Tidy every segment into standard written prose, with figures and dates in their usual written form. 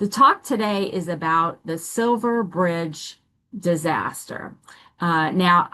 The talk today is about the Silver Bridge disaster. Now,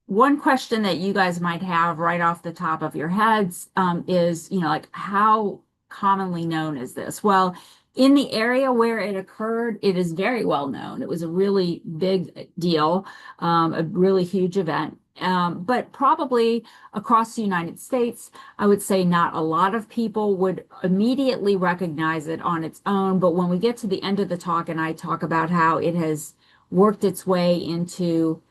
one question that you guys might have right off the top of your heads is, like how commonly known is this? Well, in the area where it occurred, it is very well known. It was a really big deal, a really huge event. But probably across the United States, I would say not a lot of people would immediately recognize it on its own. But when we get to the end of the talk and I talk about how it has worked its way into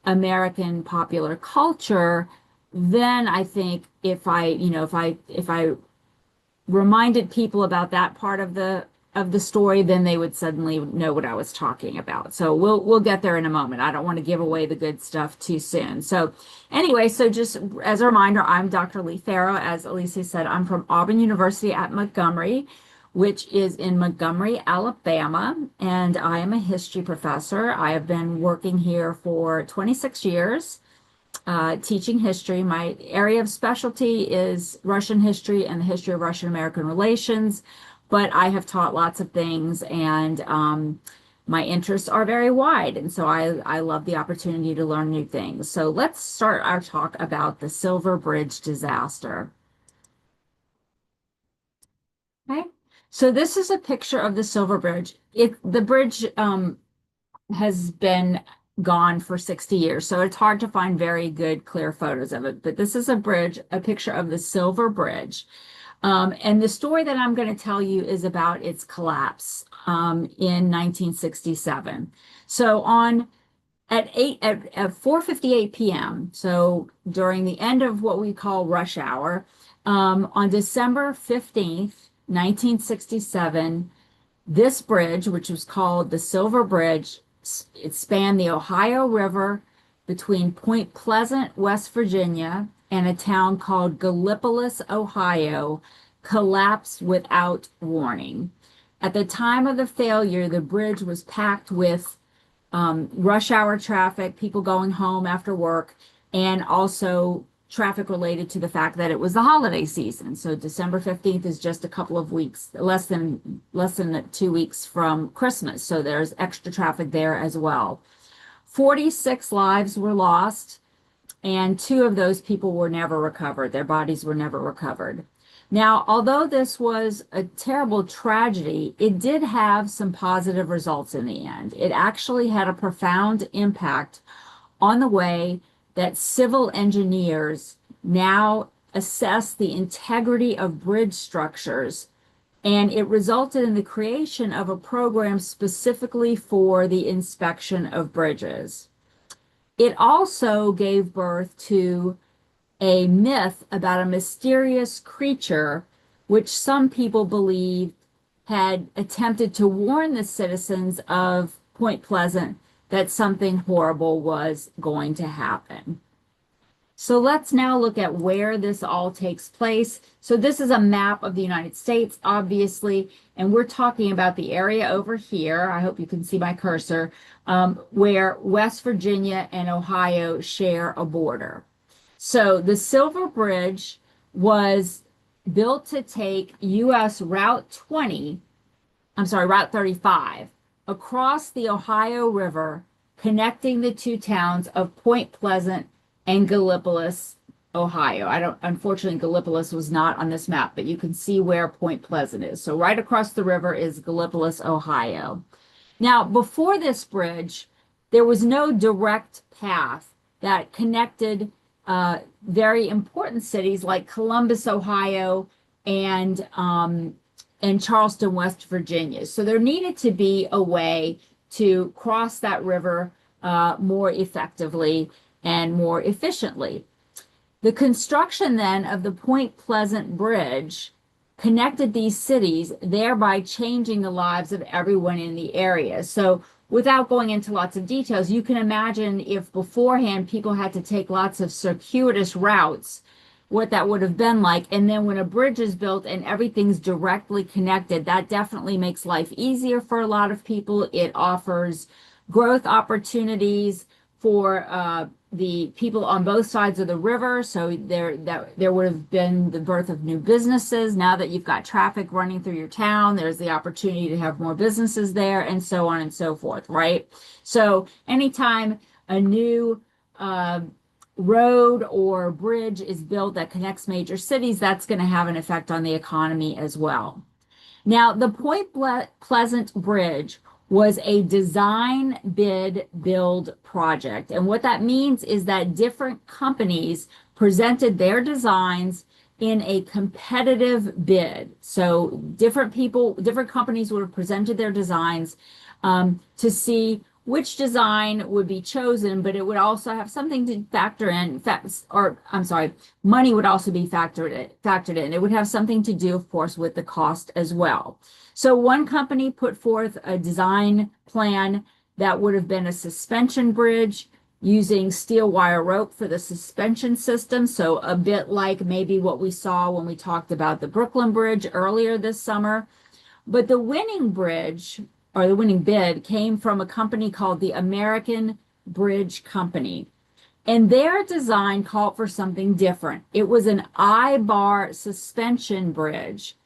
American popular culture, then I think if I reminded people about that part of the story, then they would suddenly know what I was talking about. So we'll get there in a moment. I don't want to give away the good stuff too soon. So anyway, so just as a reminder, I'm Dr. Lee Farrow. As Alicia said, I'm from Auburn University at Montgomery, which is in Montgomery, Alabama, and I am a history professor. I have been working here for 26 years teaching history. My area of specialty is Russian history and the history of Russian-American relations, but I have taught lots of things, and my interests are very wide, and so I love the opportunity to learn new things. So let's start our talk about the Silver Bridge disaster. Okay, so this is a picture of the Silver Bridge. The bridge has been gone for 60 years, so it's hard to find very good, clear photos of it. But this is a picture of the Silver Bridge. And the story that I'm going to tell you is about its collapse in 1967. So at 4:58 p.m., so during the end of what we call rush hour, on December 15th, 1967, this bridge, which was called the Silver Bridge, it spanned the Ohio River between Point Pleasant, West Virginia, and a town called Gallipolis, Ohio, collapsed without warning. At the time of the failure, the bridge was packed with rush hour traffic, people going home after work, and also traffic related to the fact that it was the holiday season. So December 15th is just a couple of weeks, less than 2 weeks from Christmas. So there's extra traffic there as well. 46 lives were lost, and 2 of those people were never recovered. Their bodies were never recovered. Now, although this was a terrible tragedy, it did have some positive results in the end. It actually had a profound impact on the way that civil engineers now assess the integrity of bridge structures, and it resulted in the creation of a program specifically for the inspection of bridges. It also gave birth to a myth about a mysterious creature which some people believed had attempted to warn the citizens of Point Pleasant that something horrible was going to happen. So let's now look at where this all takes place. So this is a map of the United States, obviously, and we're talking about the area over here. I hope you can see my cursor, where West Virginia and Ohio share a border. So the Silver Bridge was built to take U.S. Route 35, across the Ohio River, connecting the 2 towns of Point Pleasant and Gallipolis, Ohio. Unfortunately, Gallipolis was not on this map, but you can see where Point Pleasant is. So right across the river is Gallipolis, Ohio. Now, before this bridge, there was no direct path that connected very important cities like Columbus, Ohio, and Charleston, West Virginia. So there needed to be a way to cross that river more effectively and more efficiently. The construction then of the Point Pleasant Bridge connected these cities, thereby changing the lives of everyone in the area. So without going into lots of details, you can imagine if beforehand people had to take lots of circuitous routes, what that would have been like. And then when a bridge is built and everything's directly connected, that definitely makes life easier for a lot of people. It offers growth opportunities for the people on both sides of the river. So there would have been the birth of new businesses. Now that you've got traffic running through your town, there's the opportunity to have more businesses there, and so on and so forth, right? So anytime a new road or bridge is built that connects major cities, that's going to have an effect on the economy as well. Now, the Point Pleasant Bridge was a design bid build project. And what that means is that different companies presented their designs in a competitive bid. So different companies would have presented their designs to see which design would be chosen, but it would also have something to factor in, money would also be factored in. It would have something to do, of course, with the cost as well. So one company put forth a design plan that would have been a suspension bridge using steel wire rope for the suspension system. So a bit like maybe what we saw when we talked about the Brooklyn Bridge earlier this summer. But the winning bridge, or the winning bid, came from a company called the American Bridge Company. And their design called for something different. It was an I-bar suspension bridge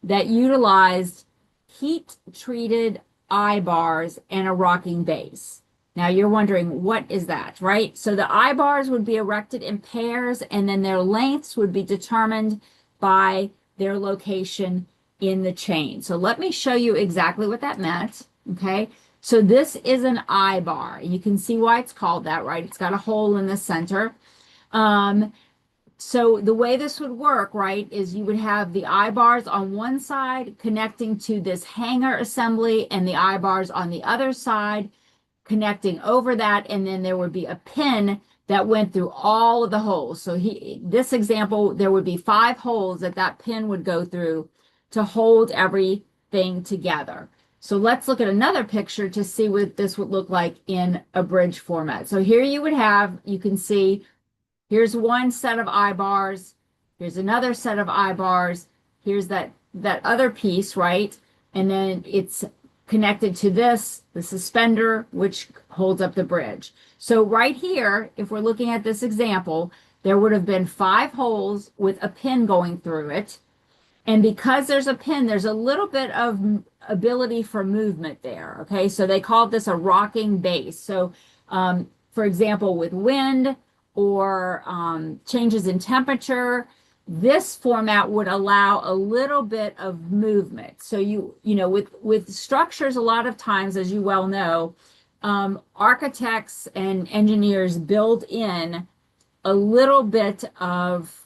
that utilized heat-treated I-bars and a rocking base. Now you're wondering, what is that, right? So the I-bars would be erected in pairs, and then their lengths would be determined by their location in the chain. So let me show you exactly what that meant, okay? So this is an I-bar. You can see why it's called that, right? It's got a hole in the center. So the way this would work, right, is you would have the I-bars on one side connecting to this hanger assembly, and the I-bars on the other side connecting over that, and then there would be a pin that went through all of the holes. So this example, there would be 5 holes that pin would go through to hold everything together. So let's look at another picture to see what this would look like in a bridge format. So here you can see, here's one set of I-bars, here's another set of I-bars, here's that other piece, right? And then it's connected to the suspender, which holds up the bridge. So right here, if we're looking at this example, there would have been 5 holes with a pin going through it. And because there's a pin, there's a little bit of ability for movement there, okay? So they called this a rocking base. So, for example, with wind or changes in temperature, this format would allow a little bit of movement. So with structures, a lot of times, as you well know, architects and engineers build in a little bit of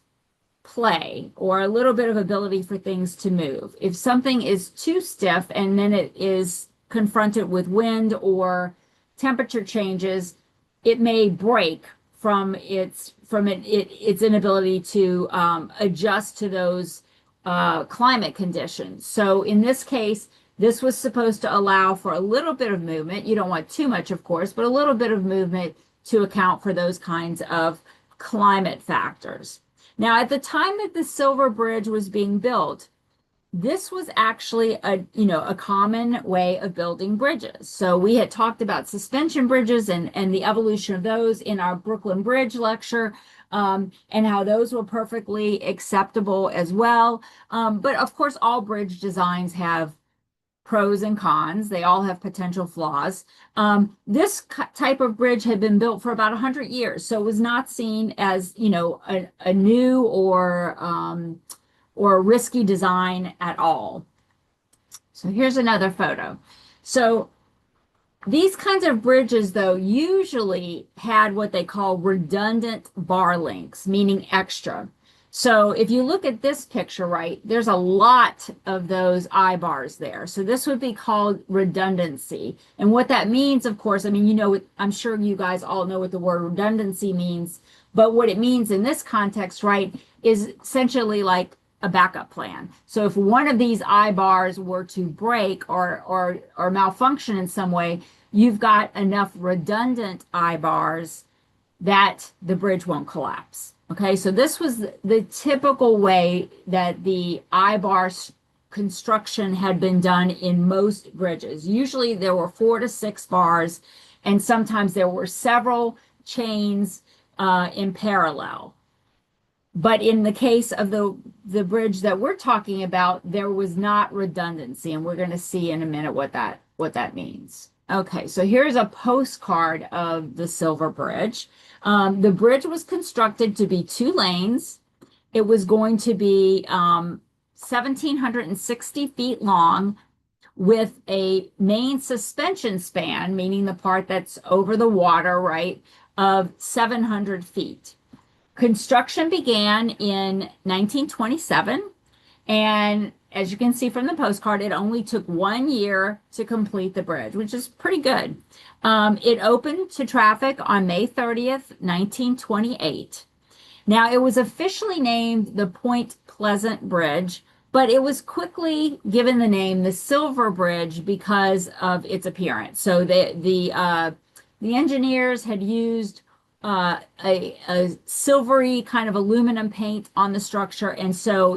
play or a little bit of ability for things to move. If something is too stiff and then it is confronted with wind or temperature changes, it may break from its inability to adjust to those climate conditions. So in this case, this was supposed to allow for a little bit of movement. You don't want too much, of course, but a little bit of movement to account for those kinds of climate factors. Now, at the time that the Silver Bridge was being built, this was actually a common way of building bridges. So we had talked about suspension bridges and the evolution of those in our Brooklyn Bridge lecture, and how those were perfectly acceptable as well. But of course, all bridge designs have pros and cons. They all have potential flaws. This type of bridge had been built for about 100 years, so it was not seen as, a new or risky design at all. So here's another photo. So these kinds of bridges, though, usually had what they call redundant bar links, meaning extra. So if you look at this picture, right, there's a lot of those I-bars there. So this would be called redundancy. And what that means, of course, I'm sure you guys all know what the word redundancy means, but what it means in this context, right, is essentially like a backup plan. So if one of these I-bars were to break or malfunction in some way, you've got enough redundant I-bars that the bridge won't collapse. Okay, so this was the typical way that the I-bar construction had been done in most bridges. Usually there were 4 to 6 bars, and sometimes there were several chains in parallel. But in the case of the bridge that we're talking about, there was not redundancy, and we're going to see in a minute what that means. Okay, so here's a postcard of the Silver Bridge. The bridge was constructed to be 2 lanes. It was going to be 1,760 feet long with a main suspension span, meaning the part that's over the water, right, of 700 feet. Construction began in 1927, and as you can see from the postcard, it only took 1 year to complete the bridge, which is pretty good. It opened to traffic on May 30th, 1928. Now, it was officially named the Point Pleasant Bridge, but it was quickly given the name the Silver Bridge because of its appearance. So the engineers had used a silvery kind of aluminum paint on the structure, and so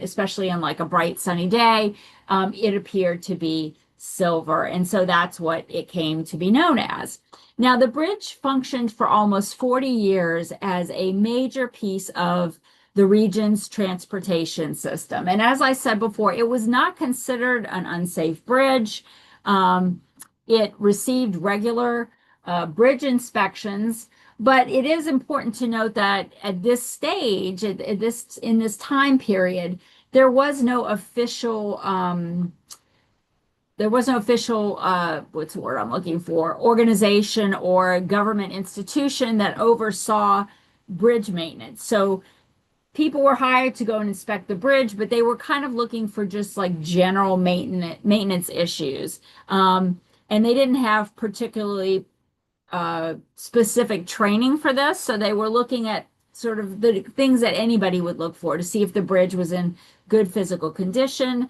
especially in like a bright sunny day, it appeared to be silver, and so that's what it came to be known as. Now, the bridge functioned for almost 40 years as a major piece of the region's transportation system. And as I said before, it was not considered an unsafe bridge. It received regular bridge inspections, but it is important to note that at this stage, in this time period, there was no official what's the word I'm looking for, organization or government institution that oversaw bridge maintenance. So people were hired to go and inspect the bridge, but they were kind of looking for just like general maintenance issues. And they didn't have particularly specific training for this. So they were looking at sort of the things that anybody would look for to see if the bridge was in good physical condition.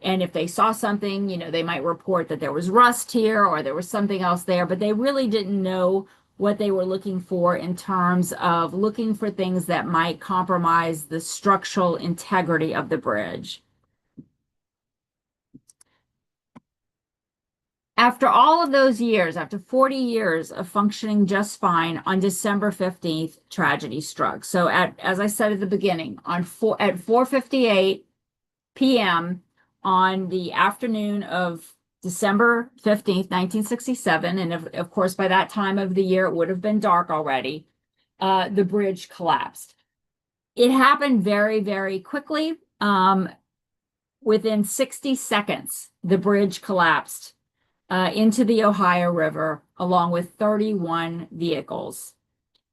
And if they saw something, they might report that there was rust here or there was something else there, but they really didn't know what they were looking for in terms of looking for things that might compromise the structural integrity of the bridge. After all of those years, after 40 years of functioning just fine, on December 15th, tragedy struck. So as I said at the beginning, at 4:58 p.m. on the afternoon of December 15th, 1967, and of course, by that time of the year, it would have been dark already, the bridge collapsed. It happened very, very quickly. Within 60 seconds, the bridge collapsed into the Ohio River, along with 31 vehicles.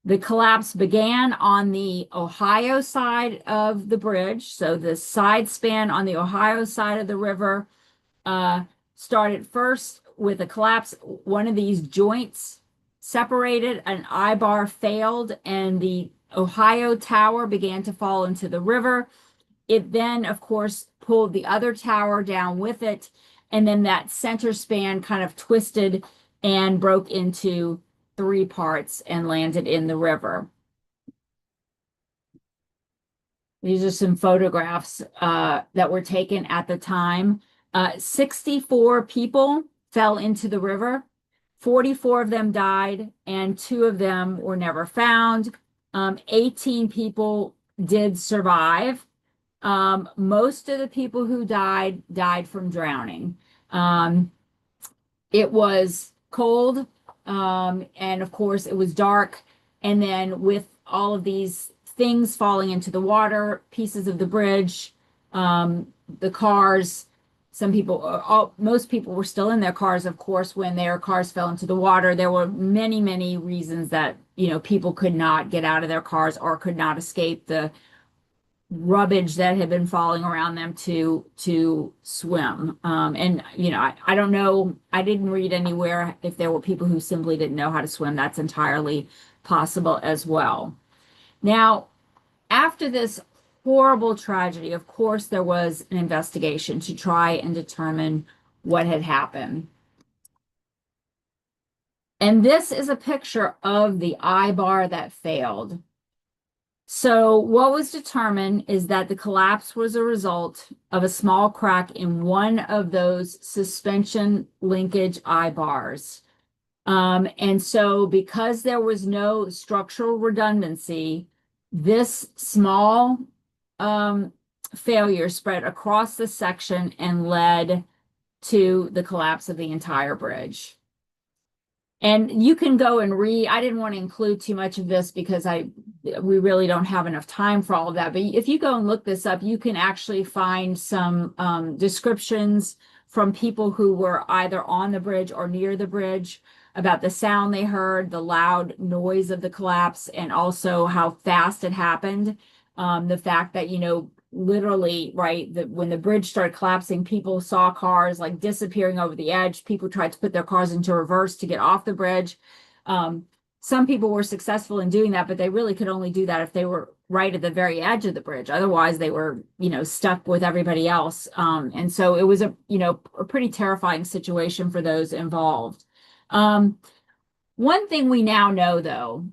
The collapse began on the Ohio side of the bridge. So the side span on the Ohio side of the river started first with a collapse. One of these joints separated, an I-bar failed, and the Ohio tower began to fall into the river. It then, of course, pulled the other tower down with it, and then that center span kind of twisted and broke into 3 parts and landed in the river. These are some photographs that were taken at the time. 64 people fell into the river. 44 of them died, and 2 of them were never found. 18 people did survive. Most of the people who died from drowning. It was cold, and of course it was dark. And then with all of these things falling into the water, pieces of the bridge, the cars, most people were still in their cars, of course, when their cars fell into the water. There were many, many reasons that, people could not get out of their cars or could not escape the rubbish that had been falling around them to swim. And, I don't know, I didn't read anywhere if there were people who simply didn't know how to swim. That's entirely possible as well. Now, after this horrible tragedy, of course, there was an investigation to try and determine what had happened. And this is a picture of the I-bar that failed. So what was determined is that the collapse was a result of a small crack in one of those suspension linkage I-bars. And so because there was no structural redundancy, this small failure spread across the section and led to the collapse of the entire bridge. And you can go and read, I didn't want to include too much of this because we really don't have enough time for all of that. But if you go and look this up, you can actually find some descriptions from people who were either on the bridge or near the bridge about the sound they heard, the loud noise of the collapse, and also how fast it happened. The fact that, literally, right, that when the bridge started collapsing, people saw cars like disappearing over the edge. People tried to put their cars into reverse to get off the bridge. Some people were successful in doing that, but they really could only do that if they were right at the very edge of the bridge. Otherwise, they were, stuck with everybody else. And so it was a pretty terrifying situation for those involved. One thing we now know, though,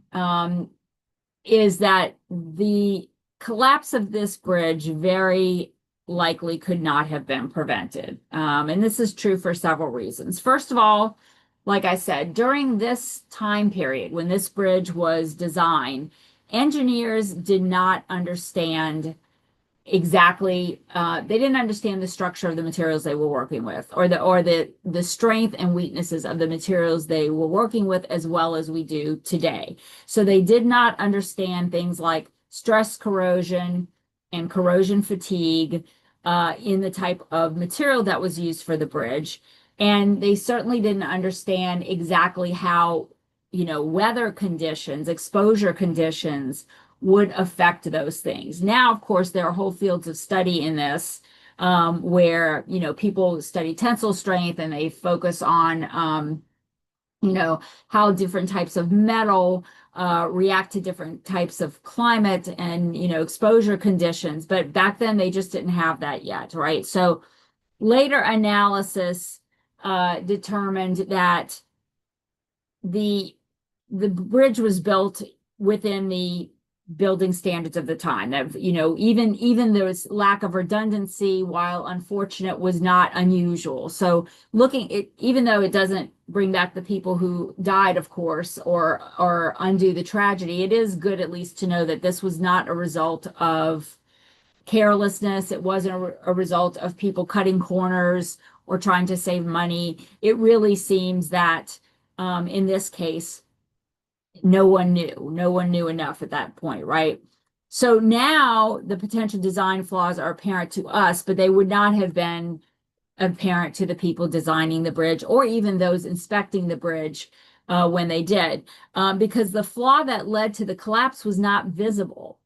is that the collapse of this bridge very likely could not have been prevented. And this is true for several reasons. First of all, like I said, during this time period when this bridge was designed, engineers did not understand exactly, they didn't understand the structure of the materials they were working with, or the strength and weaknesses of the materials they were working with, as well as we do today. So they did not understand things like stress corrosion and corrosion fatigue in the type of material that was used for the bridge. And they certainly didn't understand exactly how, weather conditions, exposure conditions would affect those things. Now, of course, there are whole fields of study in this where, people study tensile strength and they focus on, how different types of metal react to different types of climate and, exposure conditions. But back then, they just didn't have that yet, right? So later analysis determined that the bridge was built within the building standards of the time. That, even this lack of redundancy, while unfortunate, was not unusual. So even though it doesn't bring back the people who died, of course, or undo the tragedy, it is good at least to know that this was not a result of carelessness. It wasn't a result of people cutting corners or trying to save money. It really seems that in this case, no one knew enough at that point, right? So now the potential design flaws are apparent to us, but they would not have been apparent to the people designing the bridge or even those inspecting the bridge when they did, because the flaw that led to the collapse was not visible.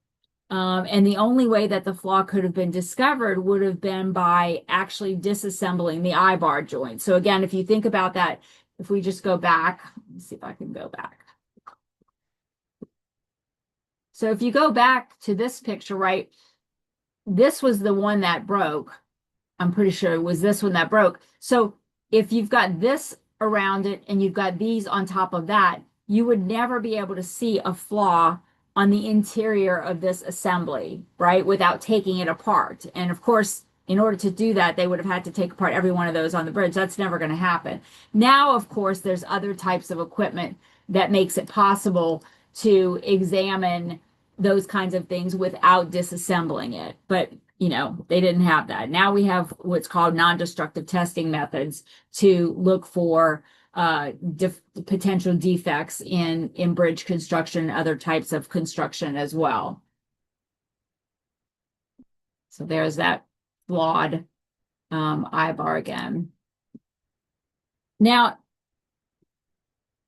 And the only way that the flaw could have been discovered would have been by actually disassembling the I-bar joint. So again, if you think about that, if we just go back, let me see if I can go back. So if you go back to this picture, right, this was the one that broke. I'm pretty sure it was this one that broke. So if you've got this around it and you've got these on top of that, you would never be able to see a flaw on the interior of this assembly, right, without taking it apart. And of course, in order to do that, they would have had to take apart every one of those on the bridge. That's never going to happen. Now, of course, there's other types of equipment that makes it possible to examine those kinds of things without disassembling it. But, they didn't have that. Now we have what's called non-destructive testing methods to look for potential defects in bridge construction and other types of construction as well. So there's that flawed I-bar again. Now,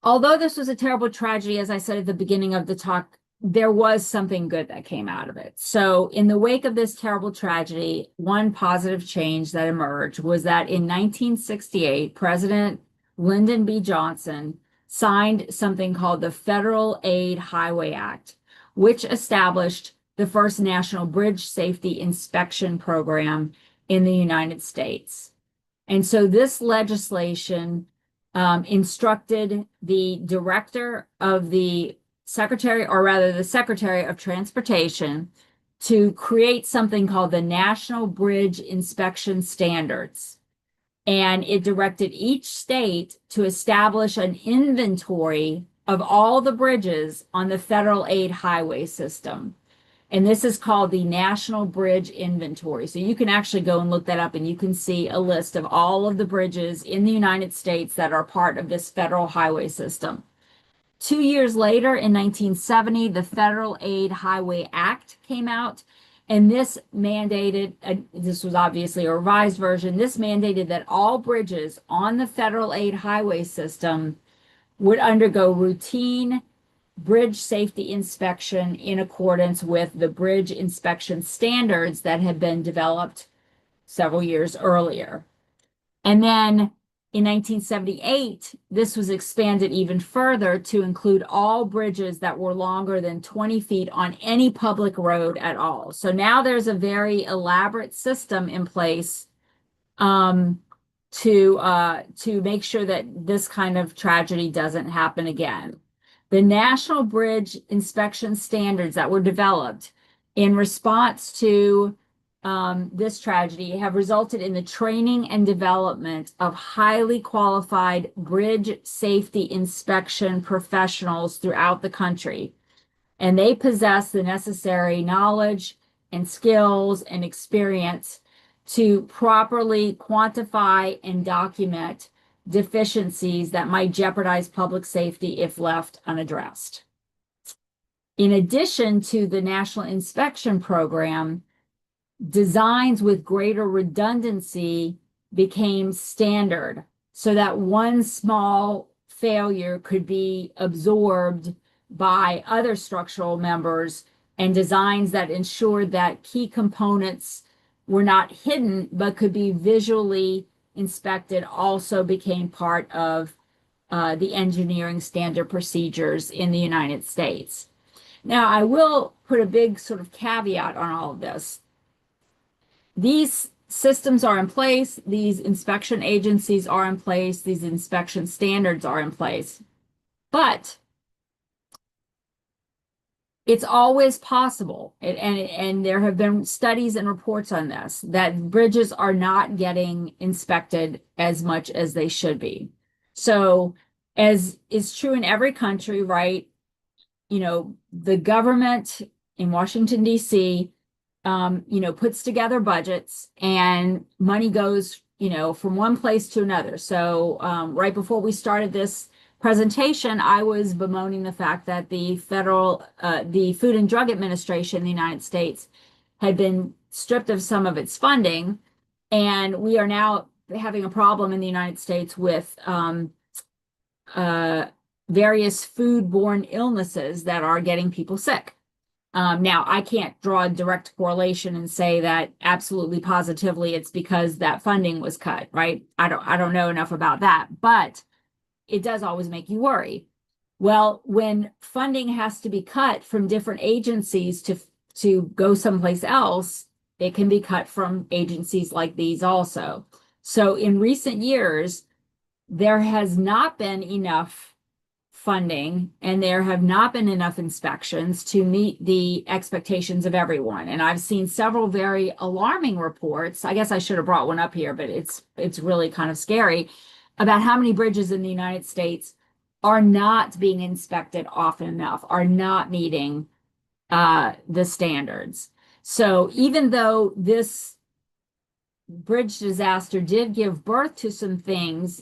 although this was a terrible tragedy, as I said at the beginning of the talk, there was something good that came out of it. So in the wake of this terrible tragedy, one positive change that emerged was that in 1968, President Lyndon B. Johnson signed something called the Federal Aid Highway Act, which established the first national bridge safety inspection program in the United States. And so this legislation instructed the director of the Secretary of Transportation to create something called the National Bridge Inspection Standards. and it directed each state to establish an inventory of all the bridges on the federal aid highway system. And this is called the National Bridge Inventory. So you can actually go and look that up, and you can see a list of all of the bridges in the United States that are part of this federal highway system. 2 years later, in 1970, the Federal Aid Highway Act came out, and this mandated, this was obviously a revised version, this mandated that all bridges on the federal aid highway system would undergo routine bridge safety inspection in accordance with the bridge inspection standards that had been developed several years earlier. And then in 1978, this was expanded even further to include all bridges that were longer than 20 feet on any public road at all. So now there's a very elaborate system in place to make sure that this kind of tragedy doesn't happen again. The National Bridge Inspection Standards that were developed in response to this tragedy have resulted in the training and development of highly qualified bridge safety inspection professionals throughout the country. And they possess the necessary knowledge and skills and experience to properly quantify and document deficiencies that might jeopardize public safety if left unaddressed. In addition to the National Inspection Program, designs with greater redundancy became standard so that one small failure could be absorbed by other structural members, and designs that ensured that key components were not hidden but could be visually inspected also became part of the engineering standard procedures in the United States. Now, I will put a big sort of caveat on all of this. These systems are in place, these inspection agencies are in place, these inspection standards are in place, but it's always possible, and there have been studies and reports on this, that bridges are not getting inspected as much as they should be. So, as is true in every country, right? You know, the government in Washington, D.C., puts together budgets, and money goes, from one place to another. So right before we started this presentation, I was bemoaning the fact that the Food and Drug Administration in the United States had been stripped of some of its funding, and we are now having a problem in the United States with various foodborne illnesses that are getting people sick. Now, I can't draw a direct correlation and say that absolutely positively it's because that funding was cut, right? I don't know enough about that, but it does always make you worry. Well, when funding has to be cut from different agencies to go someplace else, it can be cut from agencies like these also. So in recent years, there has not been enough funding, and there have not been enough inspections to meet the expectations of everyone. And I've seen several very alarming reports. I guess I should have brought one up here, but it's really kind of scary about how many bridges in the United States are not being inspected often enough, are not meeting the standards. So even though this bridge disaster did give birth to some things,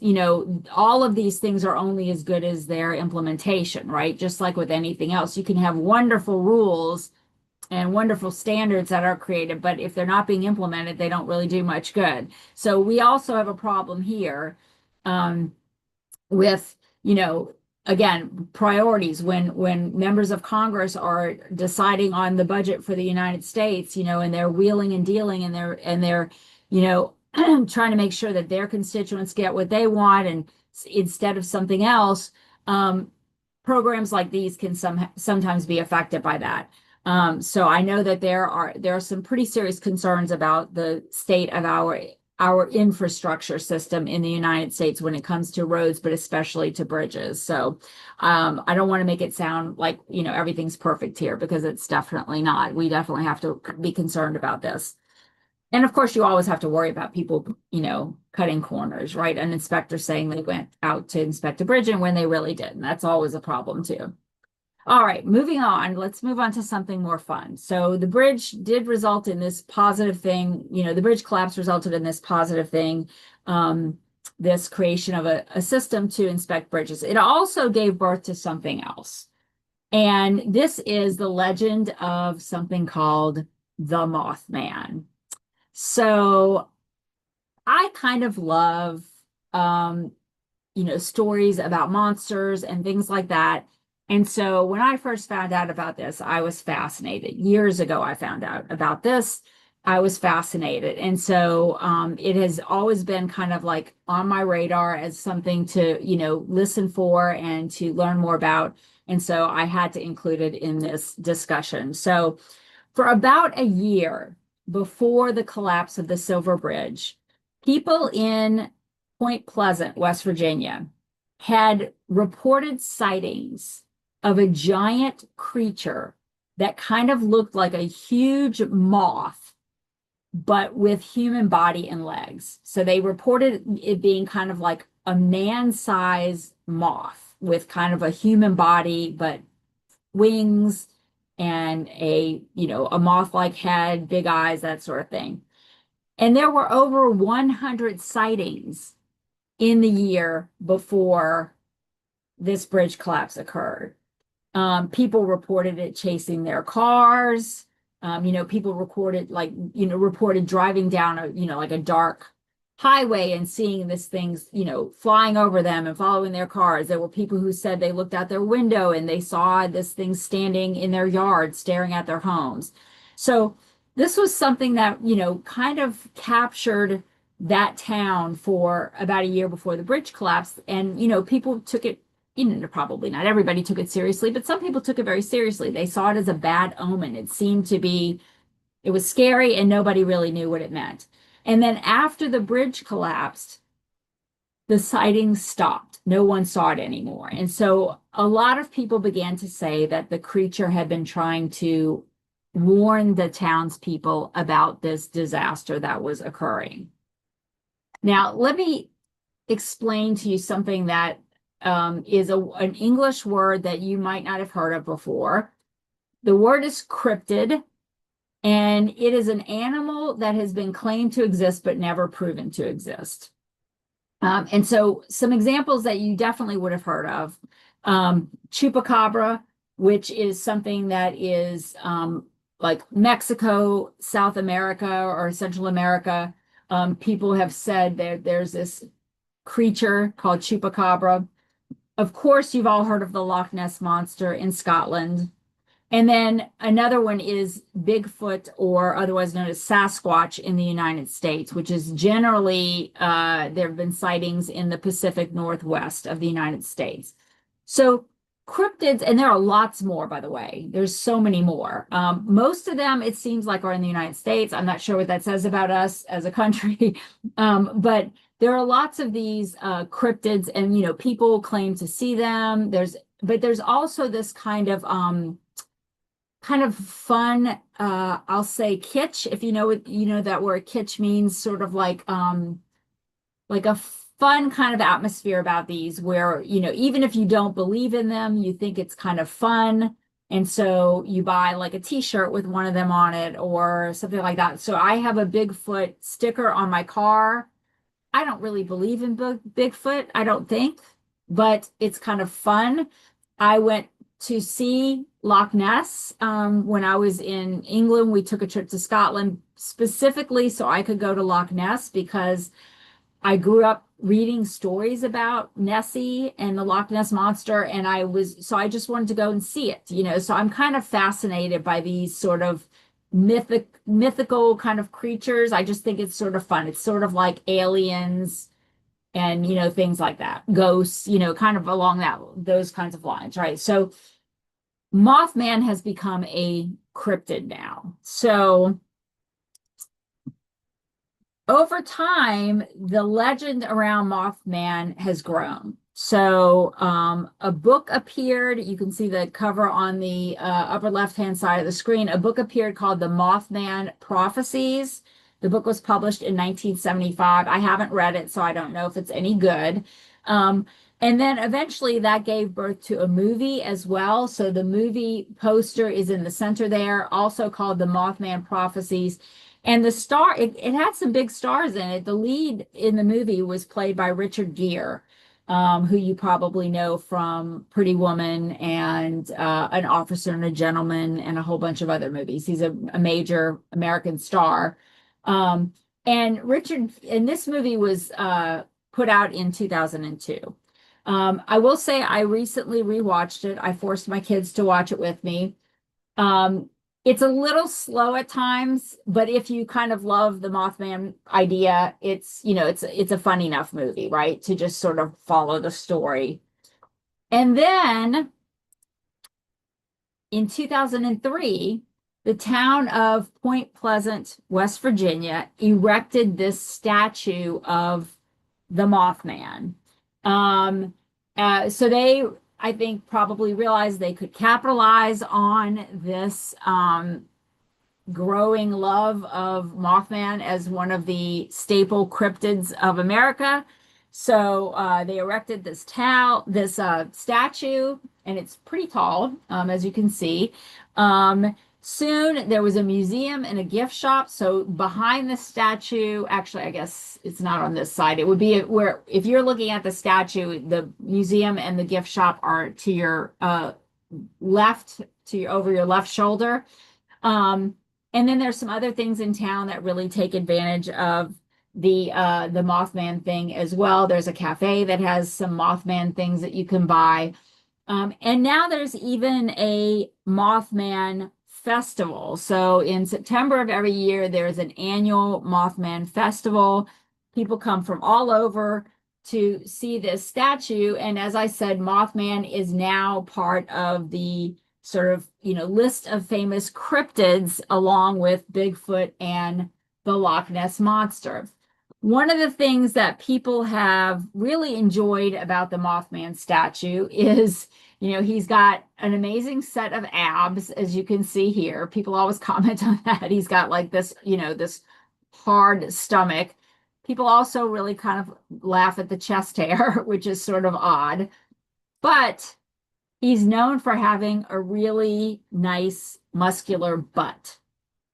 all of these things are only as good as their implementation, right? Just like with anything else, you can have wonderful rules and wonderful standards that are created, but if they're not being implemented, they don't really do much good. So we also have a problem here with, again, priorities. When members of Congress are deciding on the budget for the United States, and they're wheeling and dealing, and they're trying to make sure that their constituents get what they want, and instead of something else, programs like these can sometimes be affected by that. So I know that there are some pretty serious concerns about the state of our infrastructure system in the United States when it comes to roads, but especially to bridges. So I don't want to make it sound like, everything's perfect here, because it's definitely not. We definitely have to be concerned about this. And of course, you always have to worry about people, cutting corners, right? An inspector saying they went out to inspect a bridge and when they really didn't. That's always a problem too. All right, moving on. Let's move on to something more fun. So the bridge did result in this positive thing. The bridge collapse resulted in this positive thing, this creation of a system to inspect bridges. It also gave birth to something else. And this is the legend of something called the Mothman. So I kind of love, um, stories about monsters and things like that. And so when I first found out about this, I was fascinated. Years ago, I found out about this. I was fascinated. And so it has always been kind of like on my radar as something to, listen for and to learn more about. And so I had to include it in this discussion. So for about a year before the collapse of the Silver Bridge, people in Point Pleasant, West Virginia, had reported sightings of a giant creature that kind of looked like a huge moth, but with human body and legs. So they reported it being kind of like a man-sized moth with kind of a human body, but wings and a moth-like head, big eyes, that sort of thing. And there were over 100 sightings in the year before this bridge collapse occurred. People reported it chasing their cars. People reported driving down like a dark highway and seeing this things, flying over them and following their cars. There were people who said they looked out their window and they saw this thing standing in their yard, staring at their homes. So this was something that, kind of captured that town for about a year before the bridge collapsed. And, people took it, probably not everybody took it seriously, but some people took it very seriously. They saw it as a bad omen. It was scary and nobody really knew what it meant. And then after the bridge collapsed, the sightings stopped. No one saw it anymore. And so a lot of people began to say that the creature had been trying to warn the townspeople about this disaster that was occurring. Now, let me explain to you something that is an English word that you might not have heard of before. The word is cryptid, and it is an animal that has been claimed to exist but never proven to exist. And so some examples that you definitely would have heard of, chupacabra, which is something that is like Mexico, South America, or Central America. People have said that there's this creature called chupacabra. Of course, you've all heard of the Loch Ness Monster in Scotland. And then another one is Bigfoot, or otherwise known as Sasquatch, in the United States, which is generally, there have been sightings in the Pacific Northwest of the United States. So cryptids, and there are lots more, by the way. There's so many more. Most of them, it seems like, are in the United States. I'm not sure what that says about us as a country, but there are lots of these cryptids, and people claim to see them. But there's also this kind of fun, I'll say kitsch, if you know what that word kitsch means, sort of like a fun kind of atmosphere about these where, even if you don't believe in them, you think it's kind of fun. And so you buy like a t-shirt with one of them on it or something like that. So I have a Bigfoot sticker on my car. I don't really believe in Bigfoot, I don't think, but it's kind of fun. I went to see Loch Ness when I was in England. We took a trip to Scotland specifically so I could go to Loch Ness because I grew up reading stories about Nessie and the Loch Ness Monster, and I just wanted to go and see it, So I'm kind of fascinated by these sort of mythical kind of creatures. I just think it's sort of fun. It's sort of like aliens and things like that, ghosts, kind of along those kinds of lines, right? So Mothman has become a cryptid now. So over time, the legend around Mothman has grown. So a book appeared. You can see the cover on the upper left-hand side of the screen. A book appeared called The Mothman Prophecies. The book was published in 1975. I haven't read it, so I don't know if it's any good. Um, and then eventually that gave birth to a movie as well. So the movie poster is in the center there, also called The Mothman Prophecies. And the star, it had some big stars in it. The lead in the movie was played by Richard Gere, who you probably know from Pretty Woman and An Officer and a Gentleman and a whole bunch of other movies. He's a major American star. Um, and this movie was put out in 2002. I will say I recently rewatched it. I forced my kids to watch it with me. Um, it's a little slow at times, but if you kind of love the Mothman idea, it's a fun enough movie, right? To just sort of follow the story. And then in 2003, the town of Point Pleasant, West Virginia, erected this statue of the Mothman. Um, so they, I think, probably realized they could capitalize on this growing love of Mothman as one of the staple cryptids of America. So they erected this statue, and it's pretty tall, as you can see. Soon there was a museum and a gift shop. So behind the statue, actually, I guess it's not on this side. It would be where, if you're looking at the statue, the museum and the gift shop are to your left, over your left shoulder. And then there's some other things in town that really take advantage of the Mothman thing as well. There's a cafe that has some Mothman things that you can buy. And now there's even a Mothman festival. So in September of every year, there's an annual Mothman festival. People come from all over to see this statue. And as I said, Mothman is now part of the sort of, list of famous cryptids along with Bigfoot and the Loch Ness Monster. One of the things that people have really enjoyed about the Mothman statue is, he's got an amazing set of abs, as you can see here. People always comment on that. He's got like this, this hard stomach. People also really kind of laugh at the chest hair, which is sort of odd. But he's known for having a really nice muscular butt.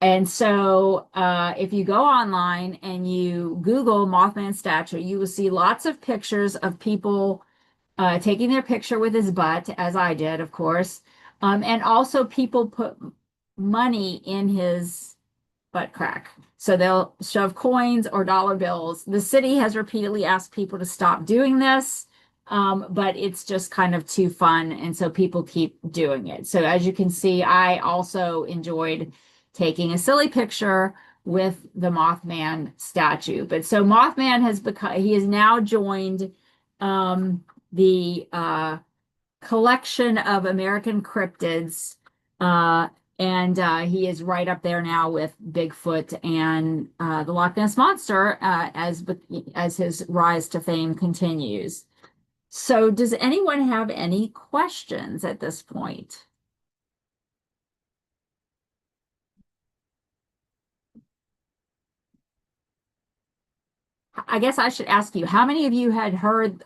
And so if you go online and you Google Mothman statue, you will see lots of pictures of people taking their picture with his butt, as I did, of course. And also people put money in his butt crack. So they'll shove coins or dollar bills. The city has repeatedly asked people to stop doing this, but it's just kind of too fun. And so people keep doing it. So as you can see, I also enjoyed taking a silly picture with the Mothman statue. But so Mothman he has now joined the collection of American cryptids. And he is right up there now with Bigfoot and the Loch Ness Monster as his rise to fame continues. So does anyone have any questions at this point? I guess I should ask you, how many of you had heard